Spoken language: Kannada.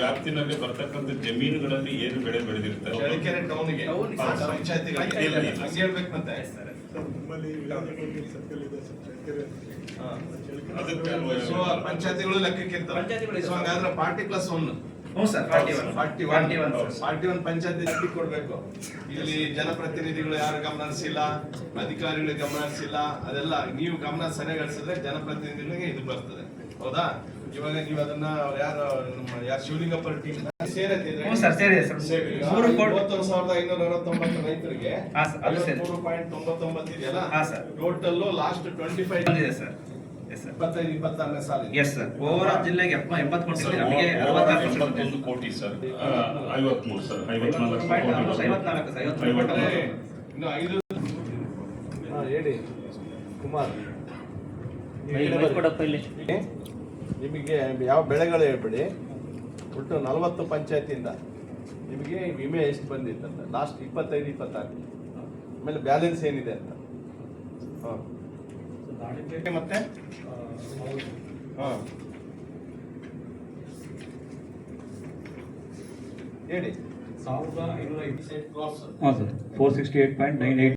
ವ್ಯಾಪ್ತಿನಲ್ಲಿ ಬರ್ತಕ್ಕಂಥ ಜಮೀನುಗಳಲ್ಲಿ ಏನು ಬೆಳೆ ಬೆಳೆದಿರ್ತಾರೆ ಚಳ್ಳಕೆರೆ ಟೌನ್ಗೆ ಪಂಚಾಯತಿಗಳಿಗೆ ಹೇಳ್ಬೇಕು ಮತ್ತೆ ಪಂಚಾಯತಿಗಳು ಲೆಕ್ಕಕ್ಕೆ ಇರ್ತಾರೆ. ಸೊ ಹಂಗಾದ್ರೆ 40+1 41 ಪಂಚಾಯತಿ ಕೊಡ್ಬೇಕು. ಇಲ್ಲಿ ಜನಪ್ರತಿನಿಧಿಗಳು ಯಾರು ಗಮನ ಹರಿಸಿಲ್ಲ, ಅಧಿಕಾರಿಗಳು ಗಮನ ಹರಿಸಿಲ್ಲ, ಅದೆಲ್ಲ ನೀವು ಗಮನ ಸರಿಯಾಗಿ ಹರಿಸಿದ್ರೆ ಜನಪ್ರತಿನಿಧಿಗಳಿಗೆ ಇದು ಬರ್ತದೆ. ಹೌದಾ? ಇವಾಗ ನೀವು ಅದನ್ನ ಯಾರು ಶಿವಲಿಂಗಪ್ಪ ಟೀಮ್ ಸೇರತ್ತಿದ್ರೆ 31,569 ರೈತರಿಗೆ 3.99 ಇದೆಯಲ್ಲ, ಟೋಟಲ್ ಲಾಸ್ಟ್ 25 ಬಂದಿದೆ ಸರ್. 25-26ನೇ ಸಾಲ. Yes sir. ಓವರಾಲ್ ಜಿಲ್ಲೆಗೆ 70 ಕೋಟಿ, ನಮಗೆ 61 ಕೋಟಿ ಸರ್. 53 ಸರ್. 54 ಇನ್ನು 5 ಹೇಳಿ ಕುಮಾರ್, ನಿಮಗೆ ಯಾವ ಬೆಳೆಗಳು ಹೇಳ್ಬಿಡಿ. ಒಟ್ಟು 40 ಪಂಚಾಯತಿಯಿಂದ ನಿಮಗೆ ವಿಮೆ ಎಷ್ಟು ಬಂದಿತ್ತಂತ ಲಾಸ್ಟ್ 25-26, ಆಮೇಲೆ ಬ್ಯಾಲೆನ್ಸ್ ಏನಿದೆ ಅಂತ. ಮತ್ತೆ ಹೇಳಿ. 468.98